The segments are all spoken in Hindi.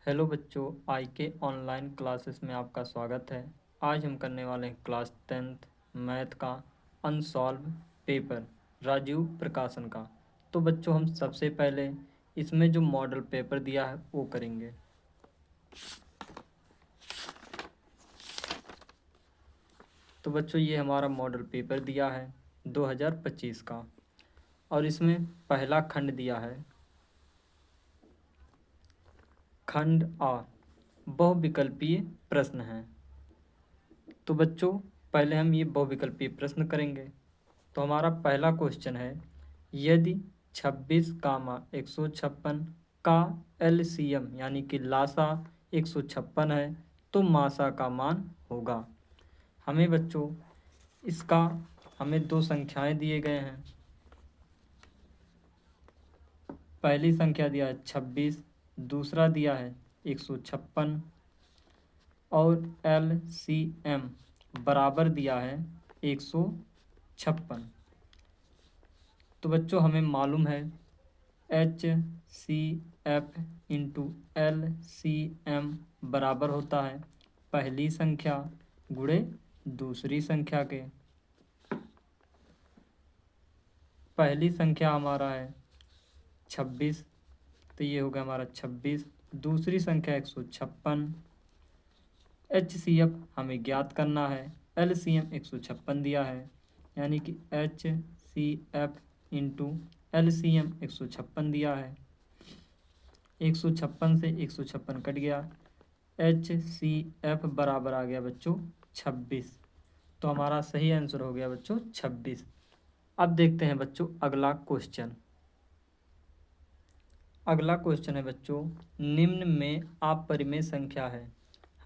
हेलो बच्चों, आई के ऑनलाइन क्लासेस में आपका स्वागत है। आज हम करने वाले हैं क्लास 10th मैथ का अनसॉल्व पेपर राजीव प्रकाशन का। तो बच्चों, हम सबसे पहले इसमें जो मॉडल पेपर दिया है वो करेंगे। तो बच्चों, ये हमारा मॉडल पेपर दिया है 2025 का, और इसमें पहला खंड दिया है खंड आ, बहुविकल्पीय प्रश्न है। तो बच्चों, पहले हम ये बहुविकल्पीय प्रश्न करेंगे। तो हमारा पहला क्वेश्चन है, यदि 26 कामा 156 का एलसीएम यानी कि लासा 156 है तो मासा का मान होगा। हमें बच्चों इसका हमें दो संख्याएं दिए गए हैं। पहली संख्या दिया है 26, दूसरा दिया है 156 और एलसीएम बराबर दिया है 156। तो बच्चों, हमें मालूम है HCF इंटू LCM बराबर होता है पहली संख्या गुणे दूसरी संख्या के। पहली संख्या हमारा है 26, तो ये हो गया हमारा 26। दूसरी संख्या 156। HCF हमें ज्ञात करना है, LCM 156 दिया है, यानी कि HCF इंटू LCM 156 दिया है। 156 से 156 कट गया, HCF बराबर आ गया बच्चों 26। तो हमारा सही आंसर हो गया बच्चों 26। अब देखते हैं बच्चों अगला क्वेश्चन। अगला क्वेश्चन है बच्चों, निम्न में अपरिमेय संख्या है।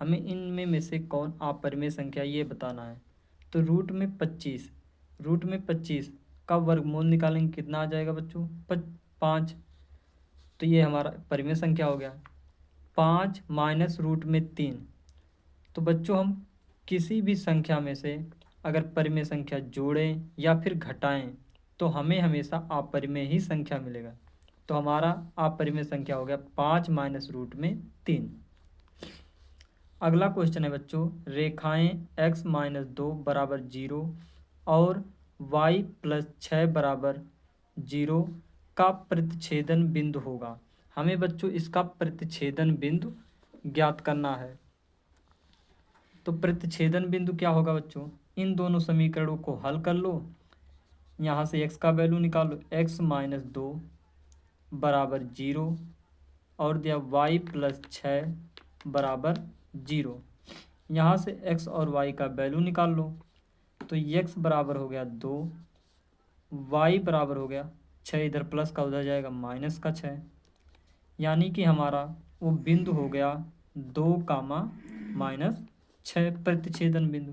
हमें इनमें में से कौन अपरिमेय संख्या ये बताना है। तो रूट में 25 का वर्गमूल निकालेंगे, कितना आ जाएगा बच्चों 5। तो ये हमारा परिमेय संख्या हो गया। 5 माइनस रूट में 3। तो बच्चों, हम किसी भी संख्या में से अगर परिमेय संख्या जोड़ें या फिर घटाएं तो हमें हमेशा अपरिमेय ही संख्या मिलेगा। तो हमारा अपरिमेय संख्या हो गया 5 माइनस रूट में 3। अगला क्वेश्चन है बच्चों, रेखाएं x माइनस 2 बराबर 0 और y प्लस 6 बराबर 0 का प्रतिच्छेदन बिंदु होगा। हमें बच्चों इसका प्रतिच्छेदन बिंदु ज्ञात करना है। तो प्रतिच्छेदन बिंदु क्या होगा बच्चों, इन दोनों समीकरणों को हल कर लो, यहाँ से x का वैल्यू निकालो, x माइनस 2 बराबर 0 और दिया y प्लस 6 बराबर 0। यहाँ से x और y का वैल्यू निकाल लो। तो x बराबर हो गया 2, y बराबर हो गया 6, इधर प्लस का उधर जाएगा माइनस का 6, यानी कि हमारा वो बिंदु हो गया 2 कामा माइनस 6 प्रतिच्छेदन बिंदु।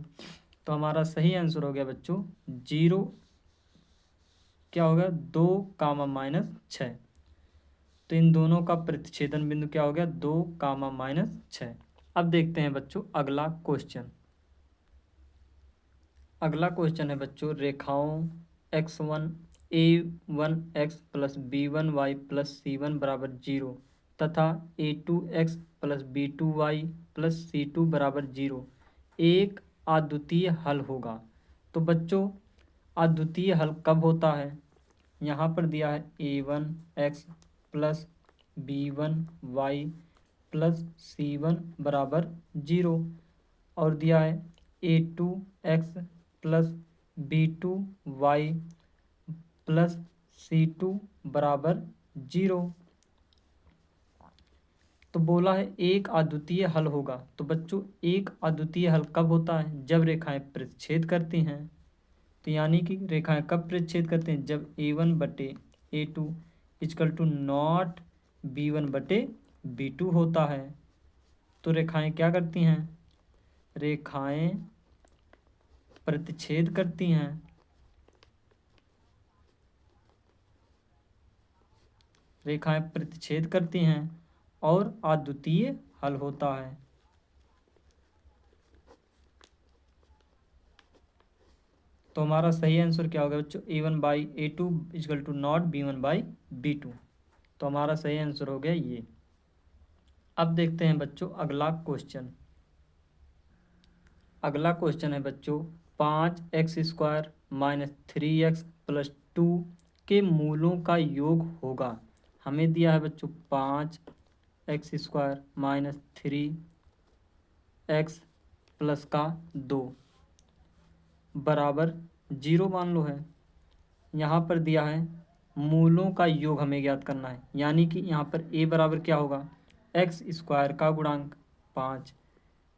तो हमारा सही आंसर हो गया बच्चों 0, क्या हो गया 2 कामा माइनस 6। तो इन दोनों का प्रतिच्छेदन बिंदु क्या हो गया 2 कामा माइनस 6। अब देखते हैं बच्चों अगला क्वेश्चन। अगला क्वेश्चन है बच्चों, रेखाओं x1 a1x plus b1y plus c1 बराबर 0 तथा a2x plus b2y plus c2 बराबर 0 एक अद्वितीय हल होगा। तो बच्चों, अद्वितीय हल कब होता है। यहाँ पर दिया है a1x plus b1y plus c1 बराबर 0 और दिया है a2x plus b2y plus c2 बराबर 0। तो बोला है एक अद्वितीय हल होगा। तो बच्चों, एक अद्वितीय हल कब होता है, जब रेखाएं प्रतिच्छेद करती हैं। तो यानी कि रेखाएं कब प्रतिच्छेद करते हैं, जब a1 बटे a2 is equal to not b1 बटे b2 होता है। तो रेखाएं क्या करती हैं, रेखाएं प्रतिच्छेद करती हैं। रेखाएं प्रतिच्छेद करती हैं और अद्वितीय हल होता है। तो हमारा सही आंसर क्या होगा बच्चों, a1 by a2 is equal to not b1 by b2। तो हमारा सही आंसर हो गया ये। अब देखते हैं बच्चों अगला क्वेश्चन। अगला क्वेश्चन है बच्चों 5x² माइनस 3x प्लस 2 के मूलों का योग होगा। हमें दिया है बच्चों 5x² माइनस 3x प्लस का 2 बराबर 0 मान लो है। यहाँ पर दिया है मूलों का योग हमें ज्ञात करना है, यानी कि यहाँ पर a बराबर क्या होगा, x² का गुणांक 5,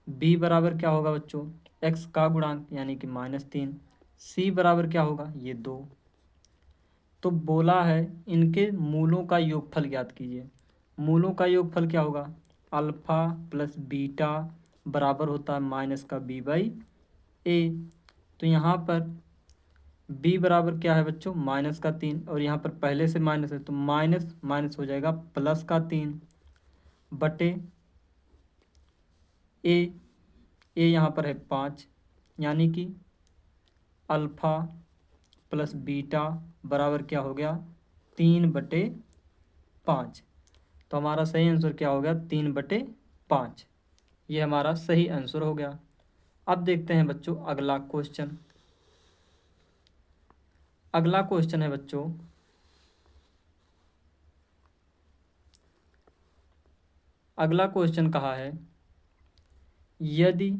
b बराबर क्या होगा बच्चों, x का गुणांक यानी कि -3, c बराबर क्या होगा, ये 2। तो बोला है इनके मूलों का योगफल ज्ञात कीजिए। मूलों का योगफल क्या होगा, अल्फा प्लस बीटा बराबर होता है माइनस का b/a। तो यहाँ पर b बराबर क्या है बच्चों, -3, और यहाँ पर पहले से माइनस है तो माइनस माइनस हो जाएगा +3 बटे a यहाँ पर है 5, यानी कि अल्फ़ा प्लस बीटा बराबर क्या हो गया, 3/5। तो हमारा सही आंसर क्या हो गया, 3/5। ये हमारा सही आंसर हो गया। अब देखते हैं बच्चों अगला क्वेश्चन। अगला क्वेश्चन है बच्चों अगला क्वेश्चन कहा है, यदि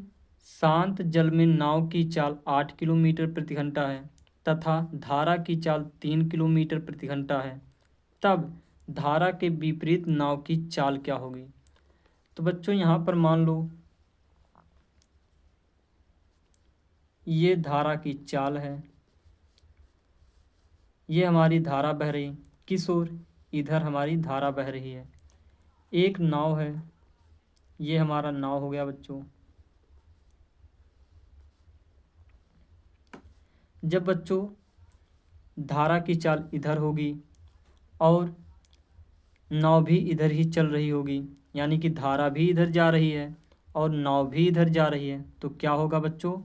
शांत जल में नाव की चाल 8 किलोमीटर प्रति घंटा है तथा धारा की चाल 3 किलोमीटर प्रति घंटा है, तब धारा के विपरीत नाव की चाल क्या होगी। तो बच्चों यहाँ पर मान लो ये धारा की चाल है, ये हमारी धारा बह रही किस ओर, इधर हमारी धारा बह रही है। एक नाव है, ये हमारा नाव हो गया बच्चों। जब बच्चों धारा की चाल इधर होगी और नाव भी इधर ही चल रही होगी, यानी कि धारा भी इधर जा रही है और नाव भी इधर जा रही है, तो क्या होगा बच्चों,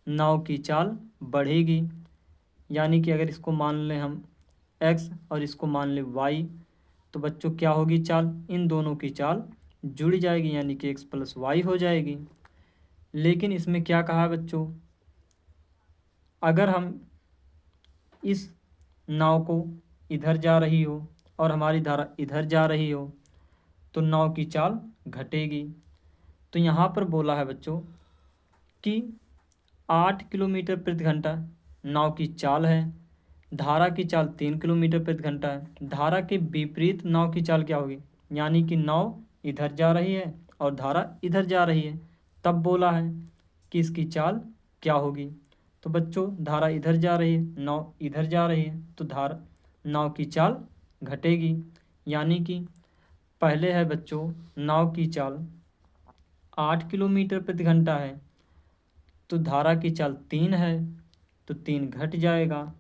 नाव की चाल बढ़ेगी। यानी कि अगर इसको मान लें हम x और इसको मान लें y, तो बच्चों क्या होगी चाल, इन दोनों की चाल जुड़ जाएगी, यानी कि x प्लस वाई हो जाएगी। लेकिन इसमें क्या कहा है बच्चों, अगर हम इस नाव को इधर जा रही हो और हमारी धारा इधर जा रही हो तो नाव की चाल घटेगी। तो यहाँ पर बोला है बच्चों कि 8 किलोमीटर प्रति घंटा नाव की चाल है, धारा की चाल 3 किलोमीटर प्रति घंटा है। धारा के विपरीत नाव की चाल क्या होगी, यानी कि नाव इधर जा रही है और धारा इधर जा रही है, तब बोला है कि इसकी चाल क्या होगी। तो बच्चों धारा इधर जा रही है, नाव इधर जा रही है, तो नाव की चाल घटेगी। यानी कि पहले है बच्चों नाव की चाल 8 किलोमीटर प्रति घंटा है, तो धारा की चाल 3 है, तो 3 घट जाएगा,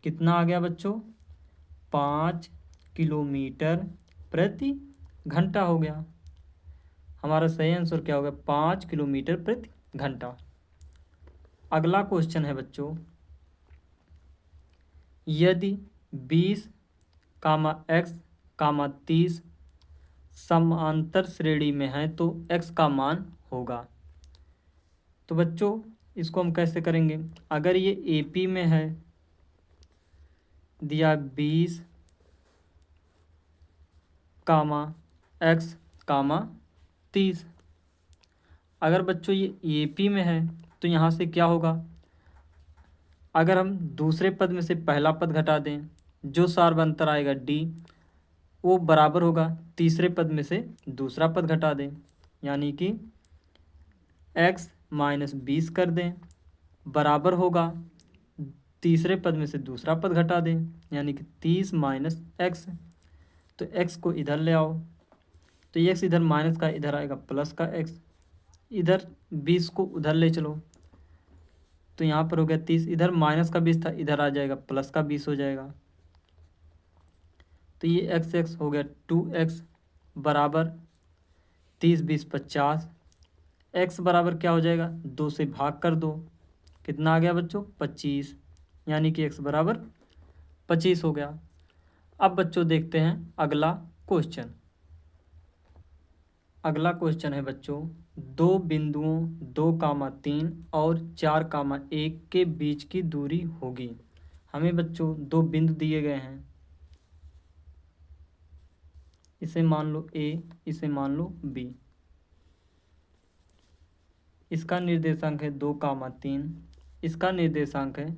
कितना आ गया बच्चों, 5 किलोमीटर प्रति घंटा हो गया। हमारा सही आंसर क्या होगा, 5 किलोमीटर प्रति घंटा। अगला क्वेश्चन है बच्चों, यदि 20, x, 30 समांतर श्रेणी में है तो x का मान होगा। तो बच्चों इसको हम कैसे करेंगे, अगर ये AP में है, दिया 20, x, 30, अगर बच्चों ये AP में है तो यहाँ से क्या होगा, अगर हम दूसरे पद में से पहला पद घटा दें, जो सार्वंतर आएगा D वो बराबर होगा तीसरे पद में से दूसरा पद घटा दें, यानी कि x माइनस 20 कर दें, बराबर होगा तीसरे पद में से दूसरा पद घटा दें, यानी कि 30 माइनस x। तो x को इधर ले आओ, तो ये x इधर माइनस का इधर आएगा प्लस का x, इधर 20 को उधर ले चलो, तो यहाँ पर हो गया 30, इधर माइनस का 20 था, इधर आ जाएगा प्लस का 20 हो जाएगा। तो ये x हो गया 2x बराबर 30 20 50, x बराबर क्या हो जाएगा, 2 से भाग कर दो, कितना आ गया बच्चों, 25, यानी कि x बराबर 25 हो गया। अब बच्चों देखते हैं अगला क्वेश्चन। अगला क्वेश्चन है बच्चों, दो बिंदुओं 2, 3 और 4, 1 के बीच की दूरी होगी। हमें बच्चों दो बिंदु दिए गए हैं, इसे मान लो ए, इसे मान लो बी। इसका निर्देशांक है 2, 3, इसका निर्देशांक है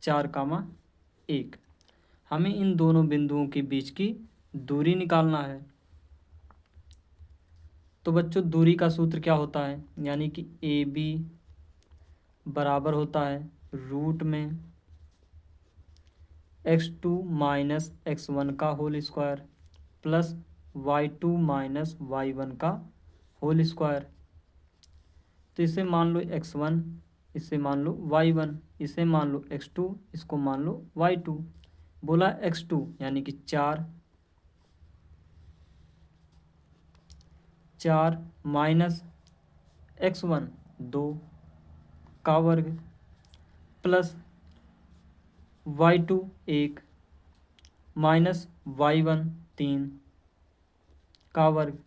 4, 1। हमें इन दोनों बिंदुओं के बीच की दूरी निकालना है। तो बच्चों दूरी का सूत्र क्या होता है, यानी कि ए बी बराबर होता है रूट में x2 माइनस x1 का whole square plus y2 minus y1 का होल स्क्वायर। तो इसे मान लो x1, इसे मान लो y1, इसे मान लो x2, इसको मान लो y2। बोला x2 यानी कि 4 माइनस x1 2 का वर्ग प्लस y2 1 माइनस y1 3 का वर्ग,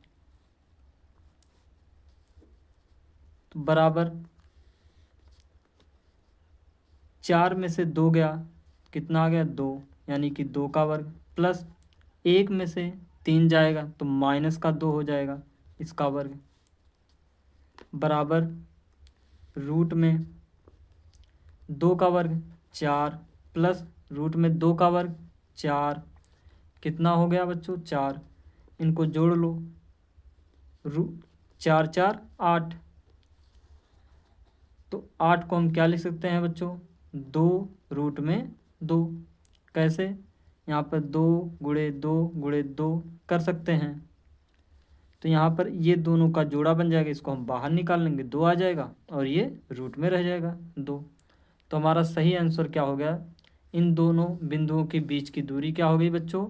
तो बराबर 4 में से 2 गया, कितना आ गया 2, यानी कि 2 का वर्ग प्लस 1 में से 3 जाएगा तो माइनस का 2 हो जाएगा, इसका वर्ग बराबर रूट में 2 का वर्ग 4 प्लस रूट में 2 का वर्ग 4, कितना हो गया बच्चों 4। इनको जोड़ लो, 4 4 8। तो 8 को हम क्या लिख सकते हैं बच्चों, 2 रूट में 2। कैसे, यहाँ पर 2 गुणे 2 गुणे 2 कर सकते हैं। तो यहाँ पर ये दोनों का जोड़ा बन जाएगा, इसको हम बाहर निकाल लेंगे, 2 आ जाएगा और ये रूट में रह जाएगा 2। तो हमारा सही आंसर क्या हो गया, इन दोनों बिंदुओं के बीच की दूरी क्या हो गई बच्चों,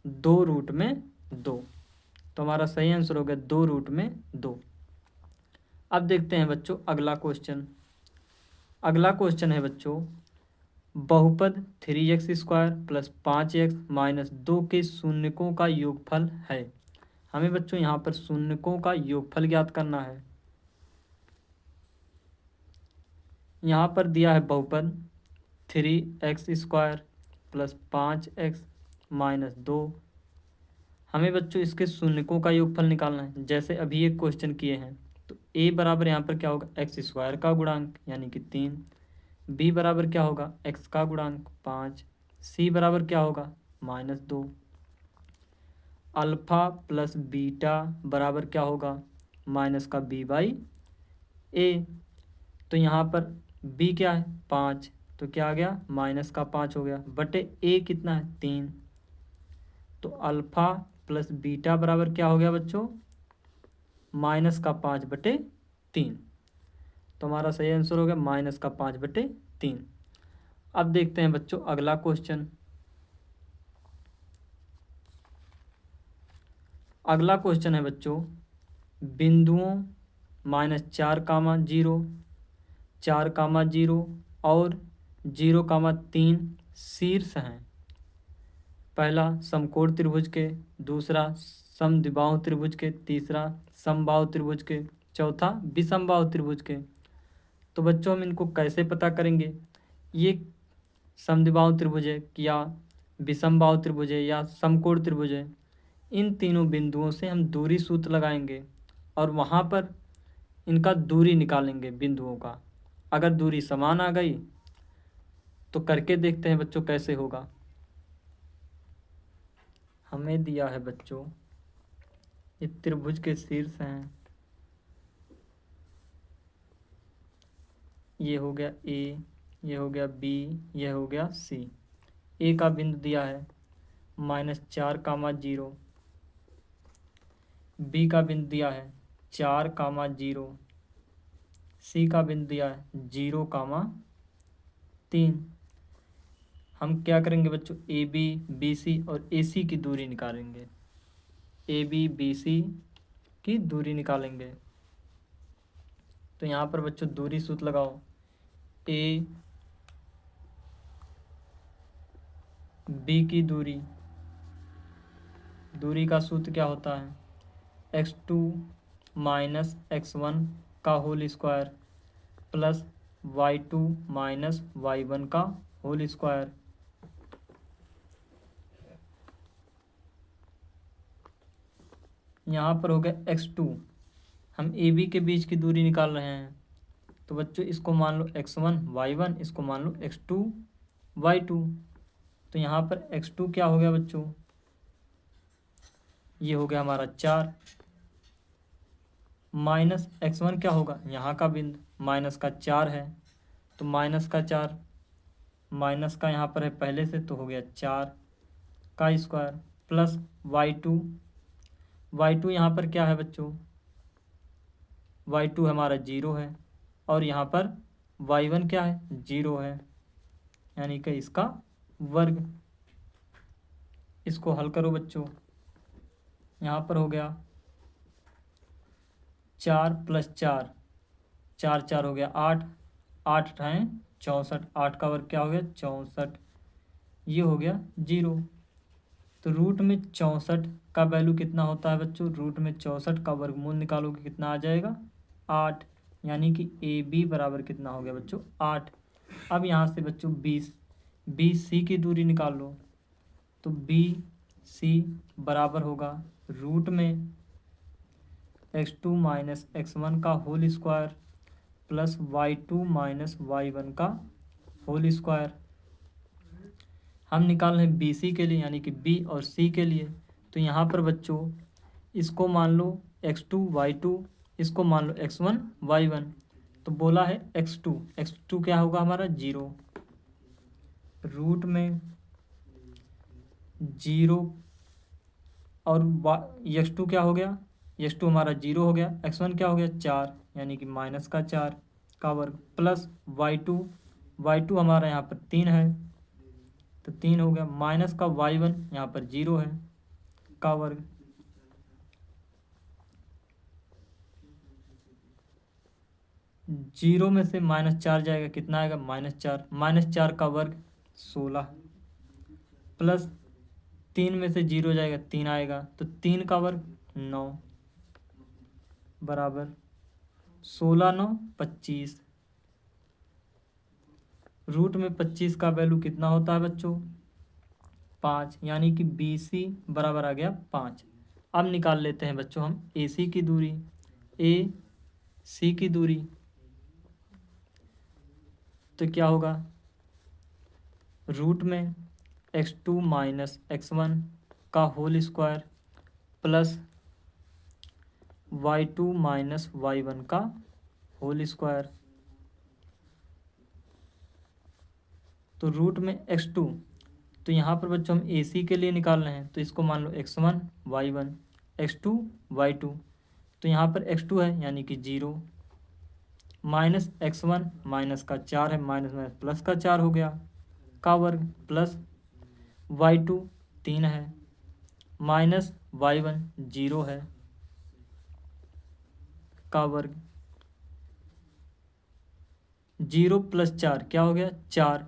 2 रूट में 2। तो हमारा सही आंसर हो गया 2 रूट में 2। अब देखते हैं बच्चों अगला क्वेश्चन। अगला क्वेश्चन है बच्चों, बहुपद 3x² प्लस 5x माइनस 2 के शून्यकों का योगफल है। हमें बच्चों यहाँ पर शून्यकों का योगफल ज्ञात करना है। यहाँ पर दिया है बहुपद 3x² प्लस 5x माइनस 2। हमें बच्चों इसके शून्यकों का योगफल निकालना है, जैसे अभी एक क्वेश्चन किए हैं। तो a बराबर यहाँ पर क्या होगा, x² का गुणांक यानी कि 3। b बराबर क्या होगा, x का गुणांक 5। c बराबर क्या होगा, -2। अल्फा प्लस बीटा बराबर क्या होगा, माइनस का b/a। तो यहाँ पर b क्या है 5, तो क्या आ गया माइनस का 5 हो गया, बटे a कितना है 3। तो अल्फा प्लस बीटा बराबर क्या हो गया बच्चों, माइनस का 5/3। तो हमारा सही आंसर हो गया माइनस का 5/3। अब देखते हैं बच्चों अगला क्वेश्चन। अगला क्वेश्चन है बच्चों, बिंदुओं -4, 0, 4, 0 और 0, 3 शीर्ष हैं। पहला समकोण त्रिभुज के, दूसरा समद्विबाहु त्रिभुज के, तीसरा समबाहु त्रिभुज के, चौथा विषमबाहु त्रिभुज के। तो बच्चों हम इनको कैसे पता करेंगे, ये समद्विबाहु त्रिभुज है या विषमबाहु त्रिभुज है या समकोण त्रिभुज है। इन तीनों बिंदुओं से हम दूरी सूत्र लगाएंगे और वहाँ पर इनका दूरी निकालेंगे बिंदुओं का। अगर दूरी समान आ गई तो करके देखते हैं बच्चों कैसे होगा। हमें दिया है बच्चों ये त्रिभुज के शीर्ष हैं, ये हो गया ए, ये हो गया बी, ये हो गया सी। ए का बिंदु दिया है -4, 0। बी का बिंदु दिया है 4, 0। सी का बिंदु दिया है 0, 3। हम क्या करेंगे बच्चों, ए बी बी सी और ए सी की दूरी निकालेंगे। ए बी बी सी की दूरी निकालेंगे। तो यहाँ पर बच्चों दूरी सूत्र लगाओ, ए बी की दूरी, दूरी का सूत्र क्या होता है, x2 माइनस x1 का whole square plus y2 minus y1 का होल स्क्वायर। यहाँ पर हो गया x2, हम ए बी के बीच की दूरी निकाल रहे हैं, तो बच्चों इसको मान लो x1 y1, इसको मान लो x2 y2। तो यहाँ पर x2 क्या हो गया बच्चों, ये हो गया हमारा 4, माइनस x1 क्या होगा, यहाँ का बिंदु माइनस का 4 है, तो माइनस का 4, माइनस का यहाँ पर है पहले से, तो हो गया 4 का स्क्वायर प्लस y2, y2 यहाँ पर क्या है बच्चों, y2 हमारा 0 है, और यहाँ पर y1 क्या है, 0 है, यानी कि इसका वर्ग। इसको हल करो बच्चों, यहाँ पर हो गया 4 प्लस 4, 4 4 हो गया 8, 8 अठाएँ 64, 8 का वर्ग क्या हो गया 64, ये हो गया 0। तो रूट में 64 का वैल्यू कितना होता है बच्चों, रूट में 64 का वर्गमूल निकालोगे कितना आ जाएगा 8, यानी कि ए बी बराबर कितना हो गया बच्चों 8। अब यहाँ से बच्चों 20 सी की दूरी निकाल लो, तो बी सी बराबर होगा रूट में x2 माइनस x1 का whole square plus y2 minus y1 का होल स्क्वायर। हम निकाल रहे हैं बी सी के लिए, यानी कि बी और सी के लिए, तो यहाँ पर बच्चों इसको मान लो x2 y2, इसको मान लो x1 y1, तो बोला है x2 क्या होगा हमारा 0, रूट में 0 और x2 क्या हो गया, x2 हमारा 0 हो गया, x1 क्या हो गया 4, यानी कि माइनस का 4 का वर्ग प्लस y2 हमारा यहाँ पर 3 है, तो 3 हो गया, माइनस का y1 यहाँ पर 0 है का वर्ग। जीरो में से -4 जाएगा, कितना आएगा -4 का वर्ग 16, प्लस 3 में से 0 जाएगा 3 आएगा, तो 3 का वर्ग 9 बराबर 16 9 25। रूट में 25 का वैल्यू कितना होता है बच्चों 5, यानी कि बी सी बराबर आ गया 5। अब निकाल लेते हैं बच्चों हम ए सी की दूरी, ए सी की दूरी, तो क्या होगा, रूट में x2 माइनस x1 का whole square plus y2 minus y1 का होल स्क्वायर, तो रूट में x2, तो यहाँ पर बच्चों हम AC के लिए निकाल रहे हैं, तो इसको मान लो x1 y1 x2 y2, तो यहाँ पर x2 है यानी कि 0, माइनस x1 माइनस का 4 है, माइनस माइनस प्लस का 4 हो गया का वर्ग प्लस y2 3 है, माइनस y1 0 है का वर्ग, 0 प्लस 4 क्या हो गया 4,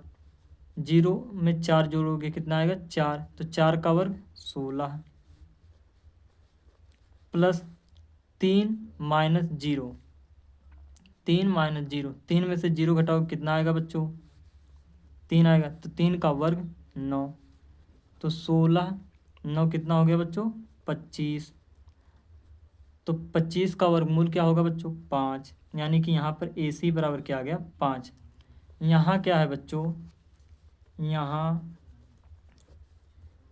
0 में 4 जोड़ोगे कितना आएगा 4, तो 4 का वर्ग 16 प्लस 3 माइनस 0, 3 माइनस 0, 3 में से 0 घटाओ कितना आएगा बच्चों 3 आएगा, तो 3 का वर्ग 9, तो 16 9 कितना हो गया बच्चों 25, तो 25 का वर्गमूल क्या होगा बच्चों 5, यानी कि यहाँ पर ए सी बराबर क्या आ गया 5। यहाँ क्या है बच्चों, यहाँ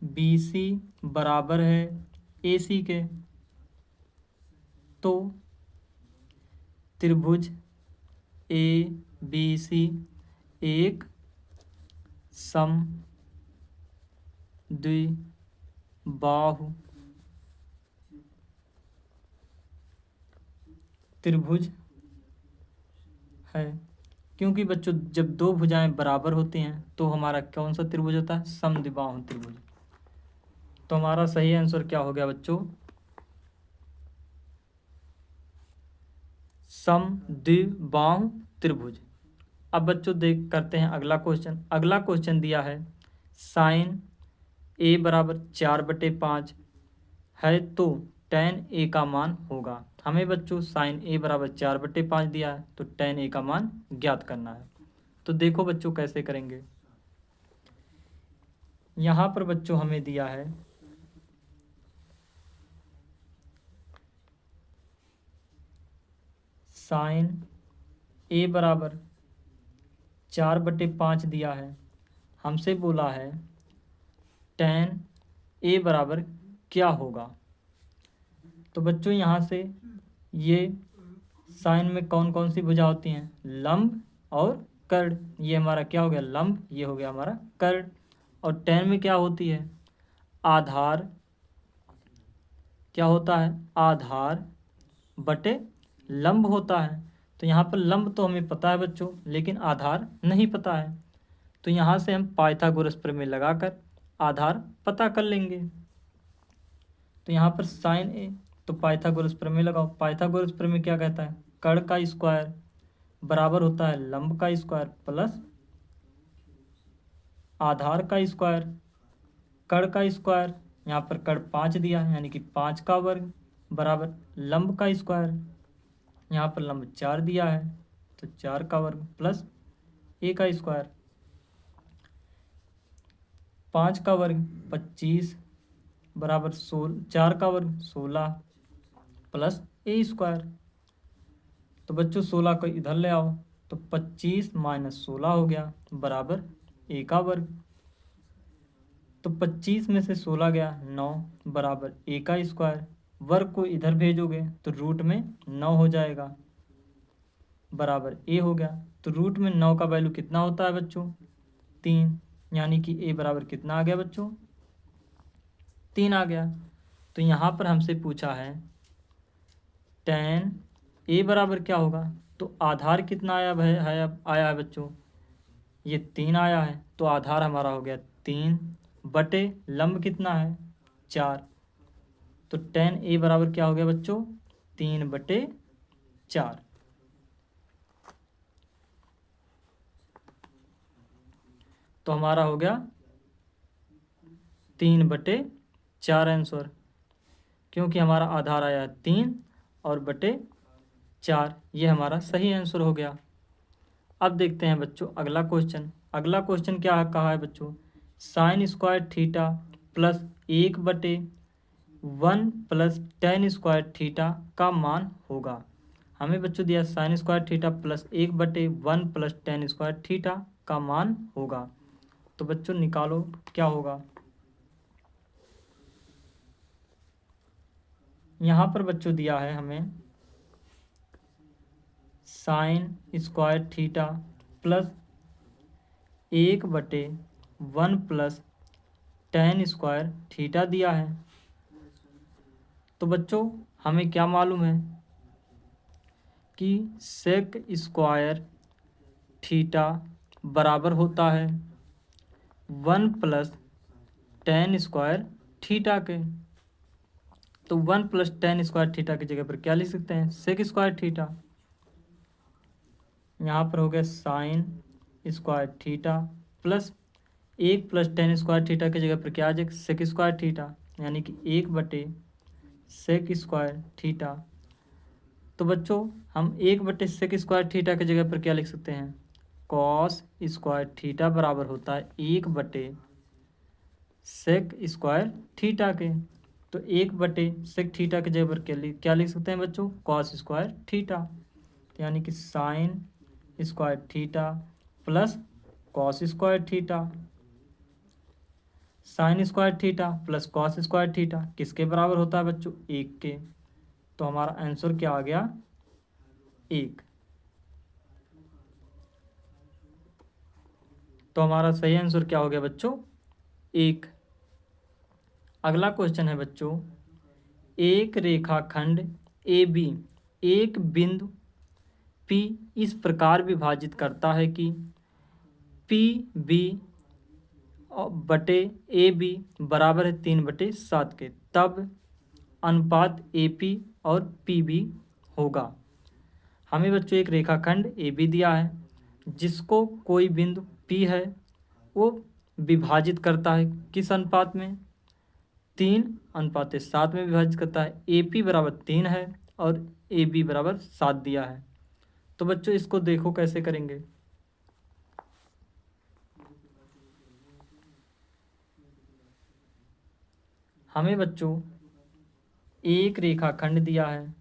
बी सी बराबर है ए सी के, तो त्रिभुज ए बी सी एक समद्विबाहु त्रिभुज है, क्योंकि बच्चों जब दो भुजाएं बराबर होती हैं तो हमारा कौन सा त्रिभुज होता है समद्विबाहु त्रिभुज। तो हमारा सही आंसर क्या हो गया बच्चों समद्विबाहु त्रिभुज। अब बच्चों देख करते हैं अगला क्वेश्चन। अगला क्वेश्चन दिया है साइन a बराबर 4/5 है, तो tan a का मान होगा। हमें बच्चों sin a बराबर 4/5 दिया है, तो tan a का मान ज्ञात करना है। तो देखो बच्चों कैसे करेंगे। यहाँ पर बच्चों हमें दिया है sin a बराबर 4/5 दिया है। हमसे बोला है tan a बराबर क्या होगा। तो बच्चों यहाँ से ये साइन में कौन कौन सी भुजा होती हैं, लंब और कर्ण। ये हमारा क्या हो गया, लंब, ये हो गया हमारा कर्ण। और tan में क्या होती है, आधार, क्या होता है, आधार बटे लंब होता है। तो यहाँ पर लंब तो हमें पता है बच्चों, लेकिन आधार नहीं पता है। तो यहाँ से हम पाइथागोरस प्रमेय लगाकर आधार पता कर लेंगे। तो यहाँ पर साइन ए, तो पाइथागोरस प्रमेय लगाओ। पाइथागोरस प्रमेय क्या कहता है, कर्ण का स्क्वायर बराबर होता है लंब का स्क्वायर प्लस आधार का स्क्वायर। कर्ण का स्क्वायर, यहाँ पर कर्ण 5 दिया है, यानी कि 5 का वर्ग बराबर लंब का स्क्वायर। यहाँ पर लंब 4 दिया है, तो 4 का वर्ग प्लस a का स्क्वायर। 5 का वर्ग 25 बराबर 4 का वर्ग 16 प्लस a स्क्वायर। तो बच्चों 16 को इधर ले आओ, तो 25 माइनस 16 हो गया बराबर a का वर्ग। तो 25 में से 16 गया 9 बराबर a का स्क्वायर। वर्ग को इधर भेजोगे तो रूट में 9 हो जाएगा बराबर a हो गया। तो रूट में 9 का वैल्यू कितना होता है बच्चों, 3, यानी कि a बराबर कितना आ गया बच्चों, 3 आ गया। तो यहाँ पर हमसे पूछा है tan a बराबर क्या होगा। तो आधार कितना आया है बच्चों, ये 3 आया है। तो आधार हमारा हो गया 3 बटे लंब कितना है 4। तो tan a बराबर क्या हो गया बच्चों, 3/4। तो हमारा हो गया 3/4 आंसर, क्योंकि हमारा आधार आया है 3 और बटे 4, ये हमारा सही आंसर हो गया। अब देखते हैं बच्चों अगला क्वेश्चन। अगला क्वेश्चन क्या कहा है बच्चों, sine square theta plus 1/1 plus tan square theta का मान होगा। हमें बच्चों दिया sine square theta plus 1/1 plus tan square theta का मान होगा। तो बच्चों निकालो क्या होगा। यहाँ पर बच्चों दिया है हमें sine square theta plus 1/1 plus tan square theta दिया है। तो बच्चों हमें क्या मालूम है कि सेक स्क्वायर थीटा बराबर होता है 1 प्लस tan स्क्वायर थीटा के। तो 1 प्लस tan स्क्वायर थीटा की जगह पर क्या लिख सकते हैं, सेक स्क्वायर थीटा। यहाँ पर हो गया sine square theta plus 1 plus tan square theta की जगह पर क्या आ जाएगा, सेक स्क्वायर थीटा, यानी कि 1/सेक स्क्वायर थीटा। तो बच्चों हम 1/सेक स्क्वायर थीटा की जगह पर क्या लिख सकते हैं, कॉस स्क्वायर थीटा बराबर होता है 1/सेक स्क्वायर थीटा के। तो 1/सेक थीटा की जगह पर क्या लिख सकते हैं बच्चों, कॉस स्क्वायर थीटा, यानी कि sine square theta plus cos square theta. Sine square theta plus cos square theta किसके बराबर होता है बच्चों, 1 के। तो हमारा आंसर क्या आ गया, 1। तो हमारा सही आंसर क्या हो गया बच्चों, 1। अगला क्वेश्चन है बच्चों, एक रेखाखंड AB एक बिंदु P इस प्रकार विभाजित करता है कि PB बटे AB बराबर है 3/7 के, तब अनुपात AP और PB होगा। हमें बच्चों एक रेखाखंड AB दिया है जिसको कोई बिंदु P है वो विभाजित करता है किस अनुपात में, 3:7 में विभाजित करता है। AP बराबर 3 है और AB बराबर 7 दिया है। तो बच्चों इसको देखो कैसे करेंगे। हमें बच्चों एक रेखाखंड दिया है,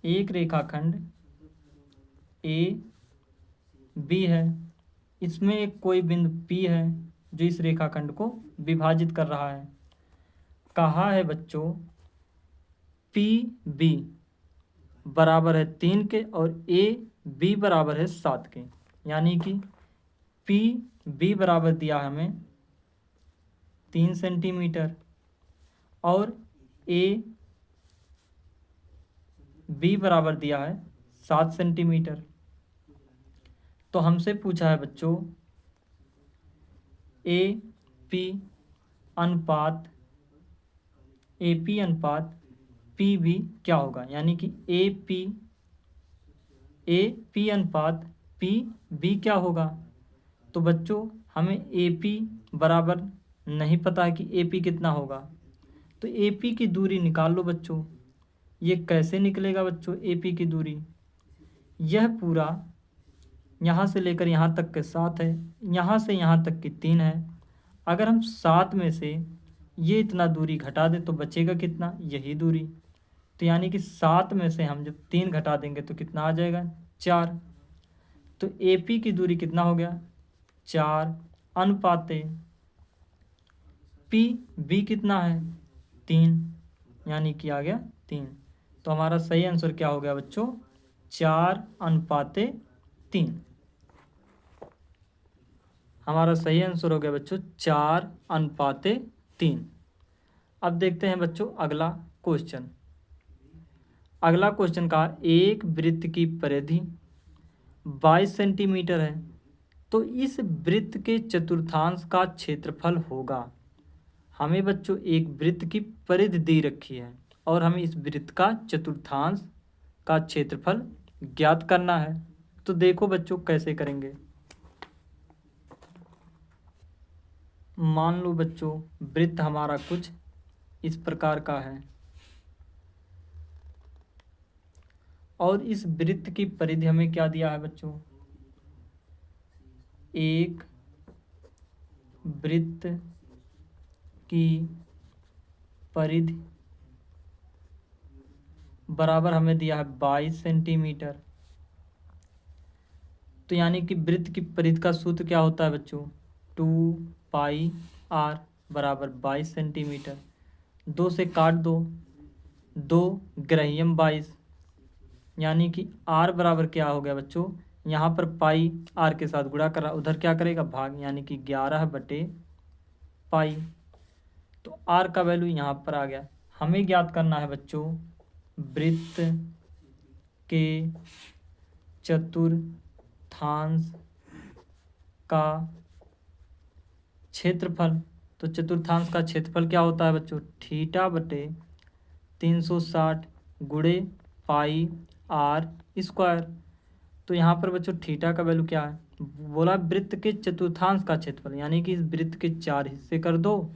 एक रेखाखंड AB है, इसमें एक कोई बिंदु P है जो इस रेखाखंड को विभाजित कर रहा है। कहा है बच्चों PB बराबर है 3 के और AB बराबर है 7 के, यानी कि PB बराबर दिया है हमें 3 सेंटीमीटर और AB बराबर दिया है 7 सेंटीमीटर। तो हमसे पूछा है बच्चों AP अनुपात PB क्या होगा, यानी कि AP अनुपात PB क्या होगा। तो बच्चों हमें AP बराबर नहीं पता है कि AP कितना होगा, तो AP की दूरी निकाल लो बच्चों। ये कैसे निकलेगा बच्चों AP की दूरी, यह पूरा यहाँ से लेकर यहाँ तक के 7 है, यहाँ से यहाँ तक की 3 है। अगर हम 7 में से ये इतना दूरी घटा दें तो बचेगा कितना, यही दूरी। तो यानी कि 7 में से हम जब 3 घटा देंगे तो कितना आ जाएगा, 4। तो AP की दूरी कितना हो गया, 4 अनुपाते PB कितना है, 3, यानी कि आ गया 3। तो हमारा सही आंसर क्या हो गया बच्चों, 4:3। हमारा सही आंसर हो गया बच्चों 4:3। अब देखते हैं बच्चों अगला क्वेश्चन। अगला क्वेश्चन का एक वृत्त की परिधि 22 सेंटीमीटर है, तो इस वृत्त के चतुर्थांश का क्षेत्रफल होगा। हमें बच्चों एक वृत्त की परिधि दी रखी है और हमें इस वृत्त का चतुर्थांश का क्षेत्रफल ज्ञात करना है। तो देखो बच्चों कैसे करेंगे। मान लो बच्चों वृत्त हमारा कुछ इस प्रकार का है और इस वृत्त की परिधि हमें क्या दिया है बच्चों, एक वृत्त की परिधि बराबर हमें दिया है 22 सेंटीमीटर। तो यानी कि वृत्त की परिधि का सूत्र क्या होता है बच्चों, 2πr बराबर 22 सेंटीमीटर। 2 से काट दो, 2 ग्रह्यम 22, यानी कि r बराबर क्या हो गया बच्चों, यहाँ पर पाई r के साथ गुणा कर रहा, उधर क्या करेगा भाग, यानी कि 11/पाई। तो r का वैल्यू यहाँ पर आ गया। हमें ज्ञात करना है बच्चों वृत्त के चतुर्थांश का क्षेत्रफल। तो चतुर्थांश का क्षेत्रफल क्या होता है बच्चों, θ/360 गुणे पाई r²। तो यहाँ पर बच्चों थीटा का वैल्यू क्या है, बोला वृत्त के चतुर्थांश का क्षेत्रफल, यानी कि इस वृत्त के 4 हिस्से कर दो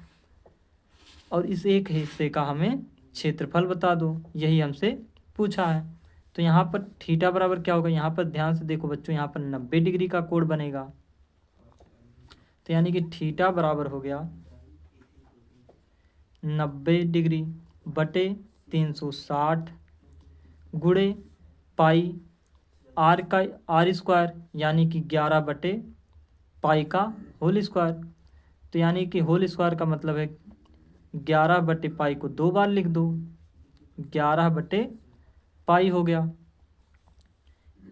और इस एक हिस्से का हमें क्षेत्रफल बता दो, यही हमसे पूछा है। तो यहाँ पर थीटा बराबर क्या होगा, यहाँ पर ध्यान से देखो बच्चों, यहाँ पर 90 डिग्री का कोण बनेगा। तो यानी कि थीटा बराबर हो गया 90 डिग्री बटे 360 गुणे पाई r², यानी कि 11/पाई का होल स्क्वायर। तो यानी कि होल स्क्वायर का मतलब है 11/पाई को 2 बार लिख दो, 11/पाई हो गया।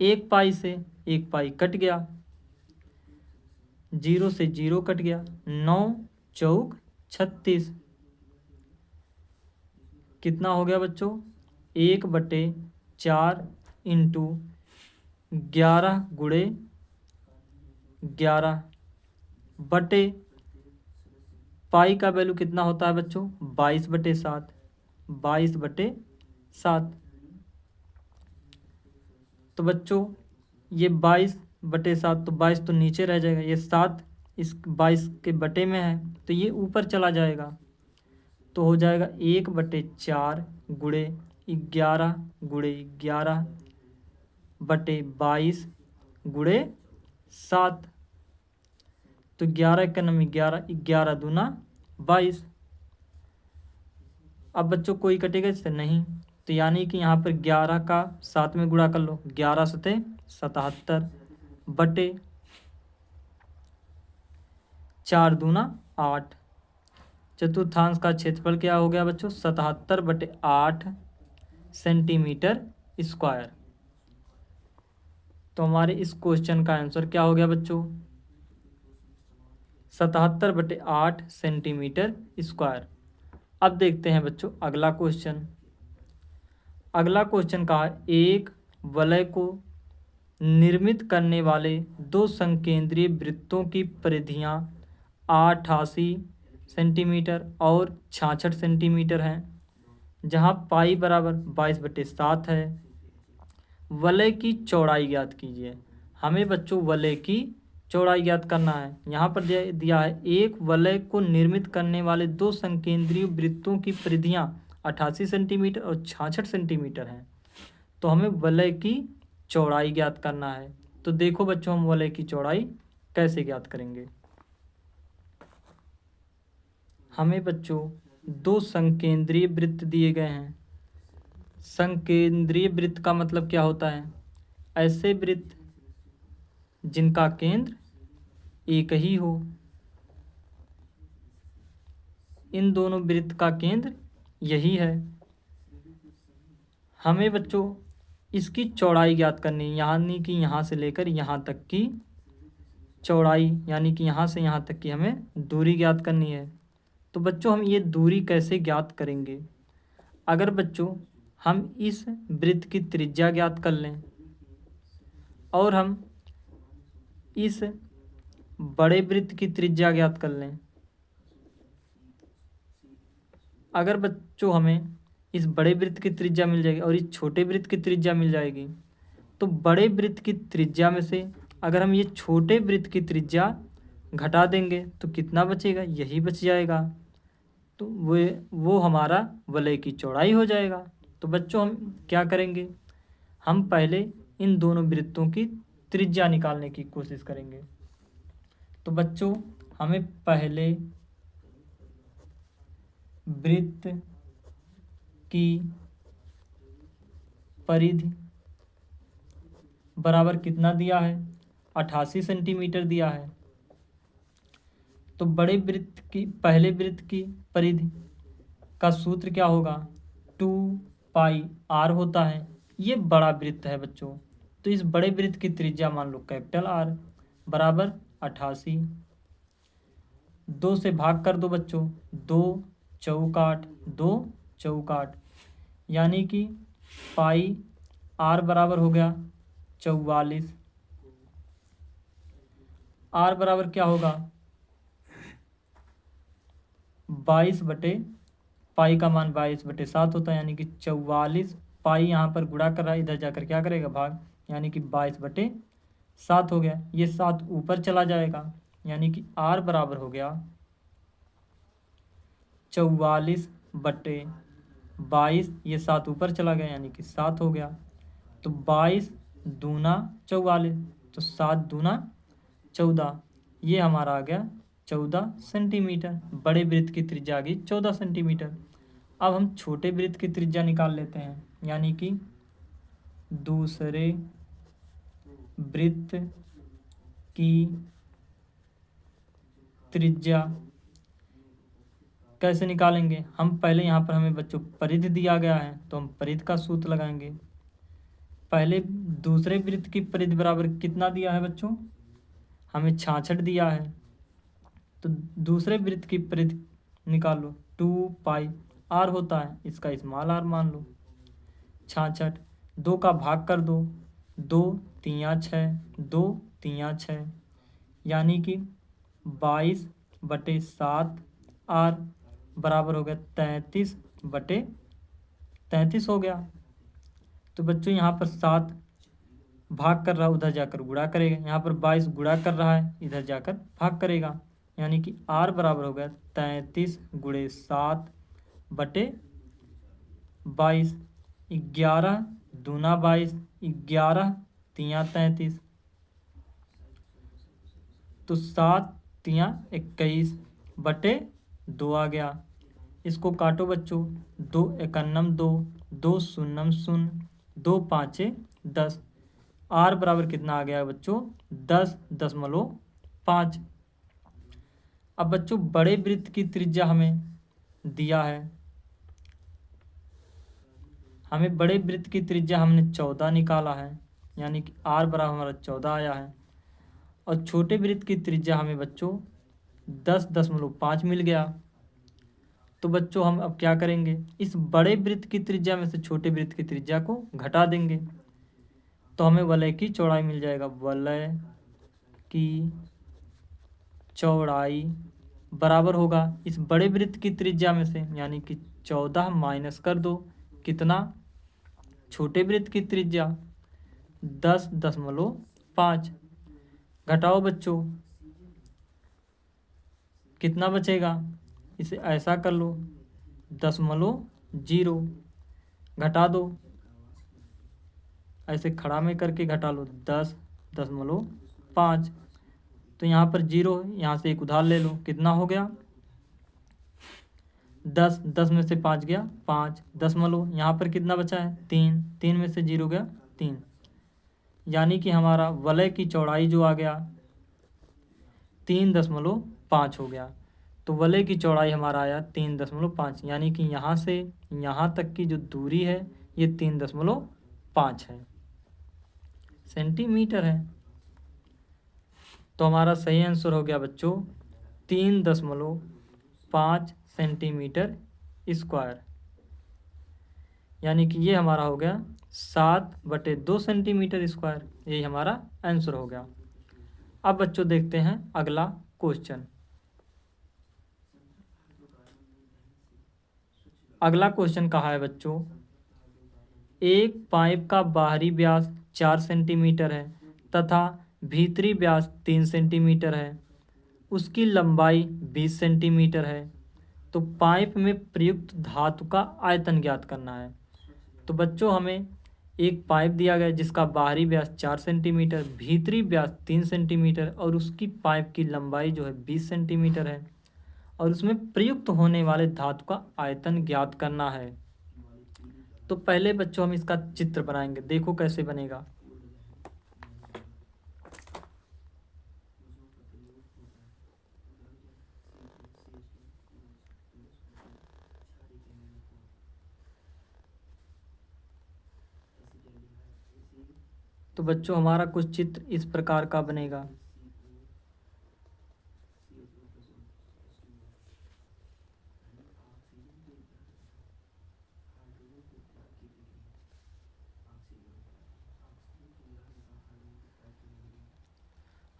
एक पाई से एक पाई कट गया, 0 से 0 कट गया, 9 चौक 36 कितना हो गया बच्चों, 1/4 इंटू 11 गुणे 11 बटे पाई का वैल्यू कितना होता है बच्चों, 22/7, 22/7। तो बच्चों ये 22 बटे 7, तो 22 तो नीचे रह जाएगा, ये 7 इस 22 के बटे में है तो ये ऊपर चला जाएगा, तो हो जाएगा 1/4 गुणे 11 गुणे 11 बटे 22 गुणे 7। तो 11 का नाम 11, 11 दूना 22। अब बच्चों कोई कटेगा इससे नहीं, तो यानी कि यहाँ पर 11 का 7 में गुणा कर लो, 11 सते 77 बटे 4 दूना 8। चतुर्थांश का क्षेत्रफल क्या हो गया बच्चों? 77/8 सेंटीमीटर स्क्वायर। तो हमारे इस क्वेश्चन का आंसर क्या हो गया बच्चों? 77/8 सेंटीमीटर स्क्वायर। अब देखते हैं बच्चों अगला क्वेश्चन। अगला क्वेश्चन कहा है, एक वलय को निर्मित करने वाले दो संकेंद्रीय वृत्तों की परिधियां 88 सेंटीमीटर और 66 सेंटीमीटर हैं, जहां पाई बराबर 22/7 है। वलय की चौड़ाई ज्ञात कीजिए। हमें बच्चों वलय की चौड़ाई ज्ञात करना है। यहाँ पर दिया है, एक वलय को निर्मित करने वाले दो संकेंद्रीय वृत्तों की परिधियां 88 सेंटीमीटर और 66 सेंटीमीटर हैं, तो हमें वलय की चौड़ाई ज्ञात करना है। तो देखो बच्चों हम वलय की चौड़ाई कैसे ज्ञात करेंगे। हमें बच्चों दो संकेंद्रीय वृत्त दिए गए हैं। संकेंद्रीय वृत्त का मतलब क्या होता है? ऐसे वृत्त जिनका केंद्र एक ही हो। इन दोनों वृत्त का केंद्र यही है। हमें बच्चों इसकी चौड़ाई ज्ञात करनी है, यानी कि यहाँ से लेकर यहाँ तक की चौड़ाई, यानी कि यहाँ से यहाँ तक की हमें दूरी ज्ञात करनी है। तो बच्चों हम ये दूरी कैसे ज्ञात करेंगे? अगर बच्चों हम इस वृत्त की त्रिज्या ज्ञात कर लें और हम इस बड़े वृत्त की त्रिज्या ज्ञात कर लें। अगर बच्चों हमें इस बड़े वृत्त की त्रिज्या मिल जाएगी और इस छोटे वृत्त की त्रिज्या मिल जाएगी, तो बड़े वृत्त की त्रिज्या में से अगर हम ये छोटे वृत्त की त्रिज्या घटा देंगे तो कितना बचेगा? यही बच जाएगा। तो वो हमारा वलय की चौड़ाई हो जाएगा। तो बच्चों हम क्या करेंगे? हम पहले इन दोनों वृत्तों की त्रिज्या निकालने की कोशिश करेंगे। तो बच्चों हमें पहले वृत्त की परिधि बराबर कितना दिया है? 88 सेंटीमीटर दिया है। तो बड़े वृत्त की पहले वृत्त की परिधि का सूत्र क्या होगा? 2πr होता है। ये बड़ा वृत्त है बच्चों, तो इस बड़े वृत्त की त्रिज्या मान लो कैपिटल R बराबर 88। 2 से भाग कर दो बच्चों, 2 चौक 8, 2 चौक 8, यानी कि पाई R बराबर हो गया 44। R बराबर क्या होगा? 22 पाई का मान 22/7 होता है, यानी कि 44। पाई यहाँ पर गुणा कर रहा है, इधर जाकर क्या करेगा? भाग, यानी कि 22/7 हो गया। ये 7 ऊपर चला जाएगा, यानी कि R बराबर हो गया 44/22। ये 7 ऊपर चला गया, यानी कि 7 हो गया। तो 22 दूना 44, तो 7 दूना 14, ये हमारा आ गया 14 सेंटीमीटर। बड़े वृत्त की त्रिज्या आ गई 14 सेंटीमीटर। अब हम छोटे वृत्त की त्रिज्या निकाल लेते हैं, यानी कि दूसरे वृत्त की त्रिज्या कैसे निकालेंगे? हम पहले यहाँ पर हमें बच्चों परिधि दिया गया है, तो हम परिधि का सूत्र लगाएंगे। पहले दूसरे वृत्त की परिधि बराबर कितना दिया है बच्चों? हमें 66 दिया है। तो दूसरे वृत्त की परिधि निकाल लो, 2πr होता है, इसका स्मॉल r मान लो। 66, 2 का भाग कर दो, 2 3 6, 2 3 6, यानी कि 22/7 R बराबर हो गया 33/33 हो गया। तो बच्चों यहाँ पर 7 भाग कर रहा उधर जाकर गुणा करेगा। यहाँ पर 22 गुणा कर रहा है, इधर जाकर भाग करेगा। यानी कि r बराबर हो गया 33 × 7 बटे 22। 11 दूना 22, 11 तियाँ 33, तो 7 तियाँ 21 बटे 2 आ गया। इसको काटो बच्चों, 2 एकन्नम 2, 2 शून्यम 0, 2 पाँचे 10। r बराबर कितना आ गया बच्चों? 10.5। अब बच्चों बड़े वृत्त की त्रिज्या हमें दिया है, हमें बड़े वृत्त की त्रिज्या हमने 14 निकाला है, यानी कि r बराबर हमारा 14 आया है। और छोटे वृत्त की त्रिज्या हमें बच्चों 10.5 मिल गया। तो बच्चों हम अब क्या करेंगे, इस बड़े वृत्त की त्रिज्या में से छोटे वृत्त की त्रिज्या को घटा देंगे, तो हमें वलय की चौड़ाई मिल जाएगा। वलय की चौड़ाई बराबर होगा इस बड़े वृत्त की त्रिज्या में से, यानी कि 14 माइनस कर दो, कितना? छोटे वृत्त की त्रिज्या 10.5। घटाओ बच्चों, कितना बचेगा? इसे ऐसा कर लो, 0.0 घटा दो, ऐसे खड़ा में करके घटा लो, 10.5। तो यहाँ पर 0, यहाँ से एक उधार ले लो, कितना हो गया? 10, 10 में से 5 गया 5, 10 यहाँ पर कितना बचा है? 3, 3 में से 0 गया 3, यानी कि हमारा वलय की चौड़ाई जो आ गया 3.5 हो गया। तो वलय की चौड़ाई हमारा आया 3.5, यानी कि यहाँ से यहाँ तक की जो दूरी है ये 3.5 है, सेंटीमीटर है। तो हमारा सही आंसर हो गया बच्चों 3.5 सेंटीमीटर स्क्वायर, यानी कि ये हमारा हो गया 7/2 सेंटीमीटर स्क्वायर। यही हमारा आंसर हो गया। अब बच्चों देखते हैं अगला क्वेश्चन। अगला क्वेश्चन कहा है बच्चों, एक पाइप का बाहरी व्यास 4 सेंटीमीटर है तथा भीतरी व्यास 3 सेंटीमीटर है, उसकी लंबाई 20 सेंटीमीटर है, तो पाइप में प्रयुक्त धातु का आयतन ज्ञात करना है। तो बच्चों हमें एक पाइप दिया गया जिसका बाहरी व्यास 4 सेंटीमीटर, भीतरी व्यास 3 सेंटीमीटर और उसकी पाइप की लंबाई जो है 20 सेंटीमीटर है, और उसमें प्रयुक्त होने वाले धातु का आयतन ज्ञात करना है। तो पहले बच्चों हम इसका चित्र बनाएंगे, देखो कैसे बनेगा। तो बच्चों हमारा कुछ चित्र इस प्रकार का बनेगा।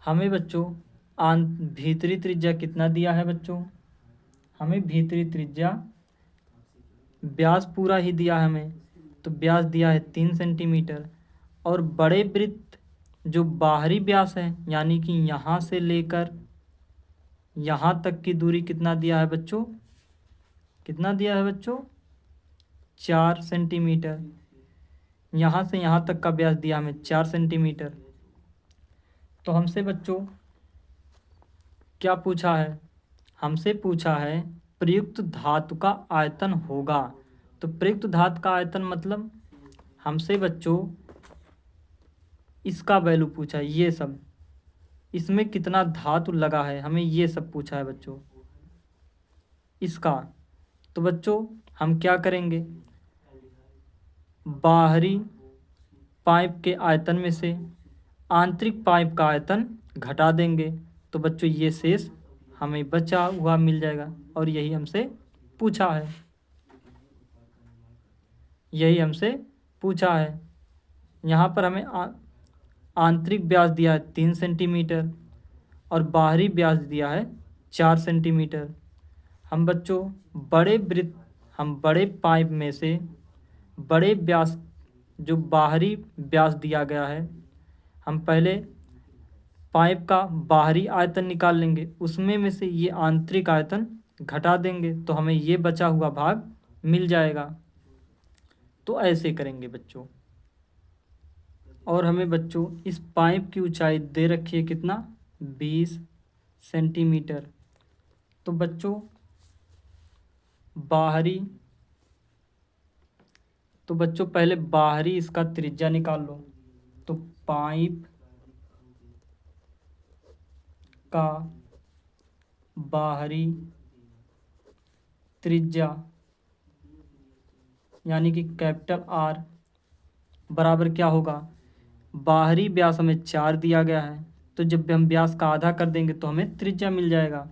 हमें बच्चों भीतरी त्रिज्या कितना दिया है बच्चों? हमें भीतरी त्रिज्या व्यास पूरा ही दिया है हमें, तो व्यास दिया है 3 सेंटीमीटर। और बड़े वृत्त जो बाहरी व्यास है, यानी कि यहाँ से लेकर यहाँ तक की दूरी कितना दिया है बच्चों? कितना दिया है बच्चों? 4 सेंटीमीटर। यहाँ से यहाँ तक का व्यास दिया हमें 4 सेंटीमीटर। तो हमसे बच्चों क्या पूछा है? हमसे पूछा है प्रयुक्त धातु का आयतन होगा। तो प्रयुक्त धातु का आयतन मतलब हमसे बच्चों इसका वैल्यू पूछा है, ये सब इसमें कितना धातु लगा है, हमें ये सब पूछा है बच्चों इसका। तो बच्चों हम क्या करेंगे, बाहरी पाइप के आयतन में से आंतरिक पाइप का आयतन घटा देंगे, तो बच्चों ये शेष हमें बचा हुआ मिल जाएगा, और यही हमसे पूछा है, यही हमसे पूछा है। यहाँ पर हमें आंतरिक व्यास दिया है 3 सेंटीमीटर और बाहरी व्यास दिया है 4 सेंटीमीटर। हम बच्चों बड़े पाइप में से बड़े व्यास जो बाहरी व्यास दिया गया है हम पहले पाइप का बाहरी आयतन निकाल लेंगे, उसमें में से ये आंतरिक आयतन घटा देंगे तो हमें ये बचा हुआ भाग मिल जाएगा। तो ऐसे करेंगे बच्चों। और हमें बच्चों इस पाइप की ऊंचाई दे रखी है कितना, 20 सेंटीमीटर। तो बच्चों पहले बाहरी इसका त्रिज्या निकाल लो। तो पाइप का बाहरी त्रिज्या यानी कि कैपिटल आर बराबर क्या होगा, बाहरी व्यास हमें 4 दिया गया है, तो जब हम व्यास का आधा कर देंगे तो हमें त्रिज्या मिल जाएगा।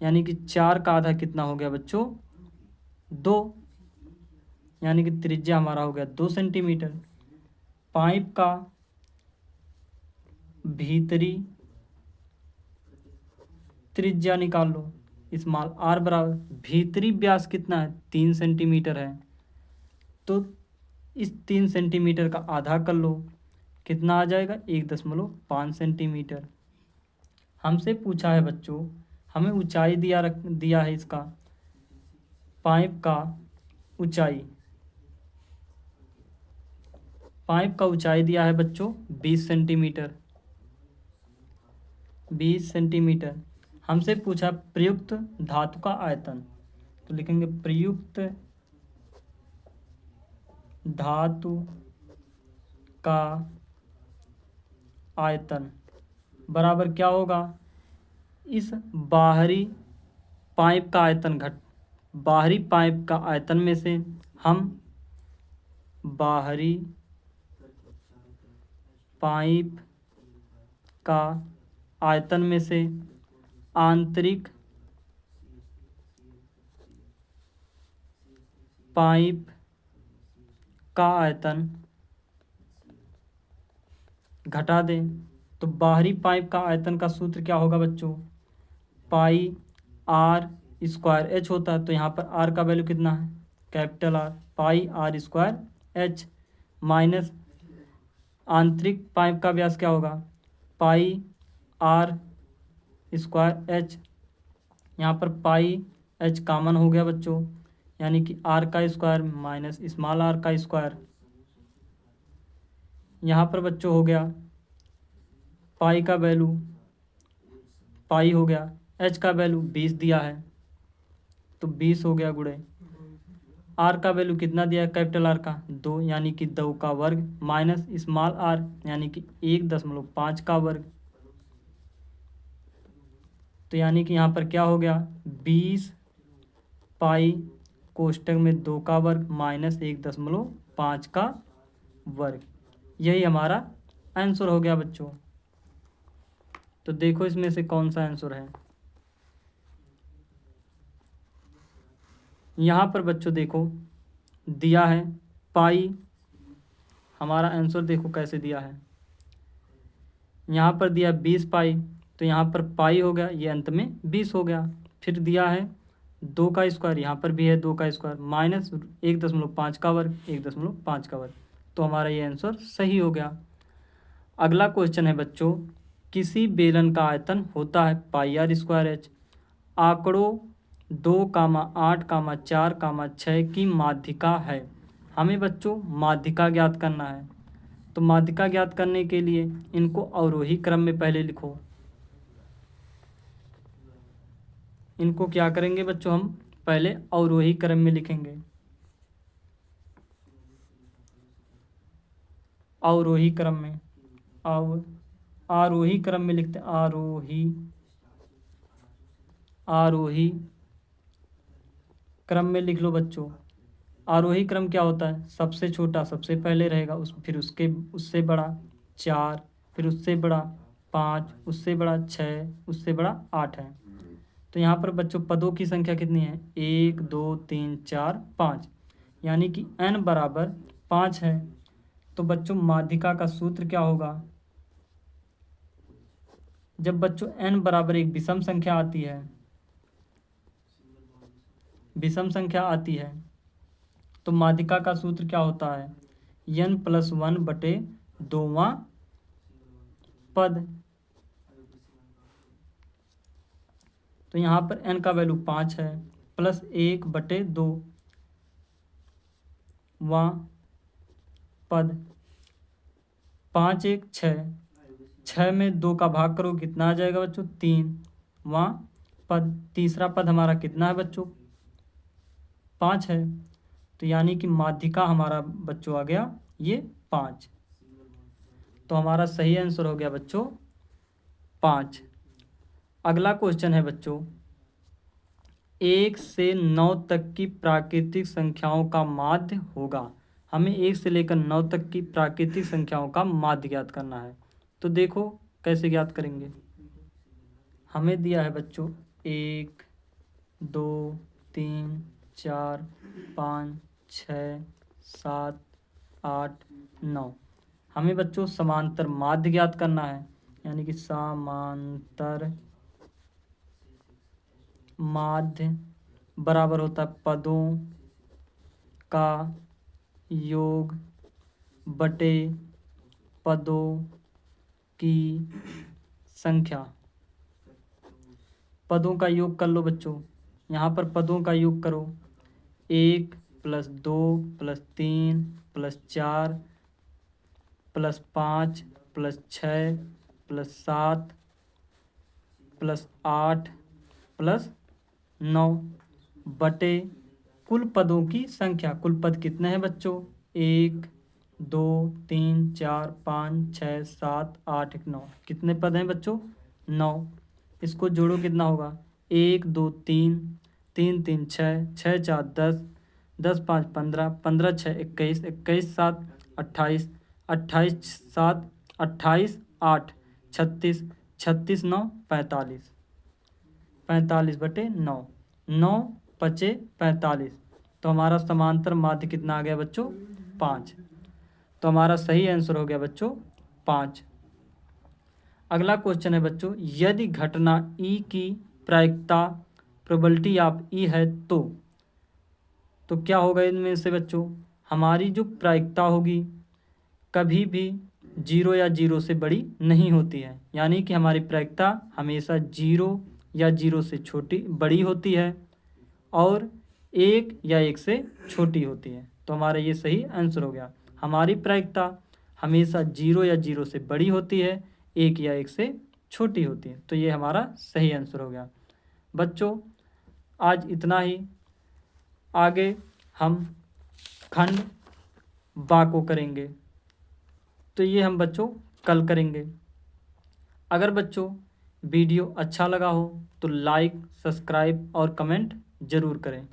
यानी कि 4 का आधा कितना हो गया बच्चों, 2, यानी कि त्रिज्या हमारा हो गया 2 सेंटीमीटर। पाइप का भीतरी त्रिज्या निकाल लो, स्मॉल आर बराबर भीतरी व्यास कितना है, 3 सेंटीमीटर है, तो इस 3 सेंटीमीटर का आधा कर लो, कितना आ जाएगा, 1.5 सेंटीमीटर। हमसे पूछा है बच्चों, हमें ऊंचाई दिया है इसका, पाइप का ऊंचाई दिया है बच्चों 20 सेंटीमीटर। 20 सेंटीमीटर। हमसे पूछा प्रयुक्त धातु का आयतन, तो लिखेंगे प्रयुक्त धातु का आयतन बराबर क्या होगा, इस बाहरी पाइप का आयतन में से हम बाहरी पाइप का आयतन में से आंतरिक पाइप का आयतन घटा दें। तो बाहरी पाइप का आयतन का सूत्र क्या होगा बच्चों, पाई आर स्क्वायर एच होता है, तो यहाँ पर आर का वैल्यू कितना है, capital R, pi R square H, minus आंतरिक पाइप का व्यास क्या होगा, पाई आर स्क्वायर एच, यहाँ पर पाई एच कॉमन हो गया बच्चों, यानी कि आर का स्क्वायर माइनस स्मॉल आर का स्क्वायर, यहाँ पर बच्चों हो गया पाई का वैल्यू पाई हो गया, एच का वैल्यू 20 दिया है तो 20 हो गया गुणे, आर का वैल्यू कितना दिया है कैपिटल आर का 2, यानी कि 2 का वर्ग, माइनस स्मॉल आर यानी कि 1.5 का वर्ग, तो यानी कि यहाँ पर क्या हो गया 20 पाई कोष्टक में 2 का वर्ग माइनस 1.5 का वर्ग। यही हमारा आंसर हो गया बच्चों। तो देखो इसमें से कौन सा आंसर है। यहाँ पर बच्चों देखो दिया है पाई, हमारा आंसर देखो कैसे दिया है, यहाँ पर दिया 20 पाई, तो यहाँ पर पाई हो गया, ये अंत में 20 हो गया। फिर दिया है 2 का स्क्वायर, यहाँ पर भी है 2 का स्क्वायर, माइनस 1.5 का वर्ग, 1.5 का वर्ग, तो हमारा ये आंसर सही हो गया। अगला क्वेश्चन है बच्चों, किसी बेलन का आयतन होता है पाई आर स्क्वायर एच, आंकड़ों 2,8,4,6 की माध्यिका है। हमें बच्चों माध्यिका ज्ञात करना है, तो माध्यिका ज्ञात करने के लिए इनको अवरोही क्रम में पहले लिखो। इनको क्या करेंगे बच्चों, हम पहले अवरोही क्रम में लिखेंगे। अवरोही क्रम में आरोही क्रम में लिखते हैं, आरोही क्रम में लिख लो बच्चों। आरोही क्रम क्या होता है, सबसे छोटा सबसे पहले रहेगा, फिर उससे बड़ा 4, फिर उससे बड़ा 5, उससे बड़ा 6, उससे बड़ा 8 है। तो यहाँ पर बच्चों पदों की संख्या कितनी है, 1 2 3 4 5, यानी कि n बराबर 5 है। तो बच्चों माध्यिका का सूत्र क्या होगा, जब बच्चों n बराबर एक विषम संख्या आती है तो माध्यिका का सूत्र क्या होता है, n+1/2 पद। तो यहाँ पर n का वैल्यू 5 है, प्लस 1/2 वां पद। 5 1 6, 6 में 2 का भाग करो कितना आ जाएगा बच्चों? 3 वां पद। तीसरा पद हमारा कितना है बच्चों? 5 है। तो यानी कि माध्यिका हमारा बच्चों आ गया ये 5। तो हमारा सही आंसर हो गया बच्चों 5। अगला क्वेश्चन है बच्चों, 1 से 9 तक की प्राकृतिक संख्याओं का माध्य होगा। हमें 1 से लेकर 9 तक की प्राकृतिक संख्याओं का माध्य ज्ञात करना है। तो देखो कैसे ज्ञात करेंगे। हमें दिया है बच्चों 1 2 3 4 5 6 7 8 9। हमें बच्चों समांतर माध्य ज्ञात करना है, यानी कि समांतर माध्य बराबर होता है पदों का योग बटे पदों की संख्या। पदों का योग कर लो बच्चों, यहाँ पर पदों का योग करो। 1 + 2 + 3 + 4 + 5 + 6 + 7 + 8 + 9 बटे कुल पदों की संख्या। कुल पद कितने हैं बच्चों? 1 2 3 4 5 6 7 8 9। कितने पद हैं बच्चों? 9। इसको जोड़ो कितना होगा? 1 2 3 3 3 6 6 4 10 10 5 15 15 6 21 21 7 28 28 7 28 8 36 36 9 45 45/9 9 × 45। तो हमारा समांतर माध्य कितना आ गया बच्चों? 5। तो हमारा सही आंसर हो गया बच्चों 5। अगला क्वेश्चन है बच्चों, यदि घटना ई की प्रायिकता प्रोबेबिलिटी ऑफ ई है तो क्या होगा इनमें से बच्चों? हमारी जो प्रायिकता होगी कभी भी 0 या 0 से बड़ी नहीं होती है, यानी कि हमारी प्रायिकता हमेशा 0 या 0 से बड़ी होती है और 1 या 1 से छोटी होती है। तो हमारा ये सही आंसर हो गया। हमारी प्रायिकता हमेशा 0 या 0 से बड़ी होती है, 1 या 1 से छोटी होती है। तो ये हमारा सही आंसर हो गया। बच्चों आज इतना ही। आगे हम खंड बा को करेंगे, तो ये हम बच्चों कल करेंगे। अगर बच्चों वीडियो अच्छा लगा हो तो लाइक, सब्सक्राइब और कमेंट ज़रूर करें।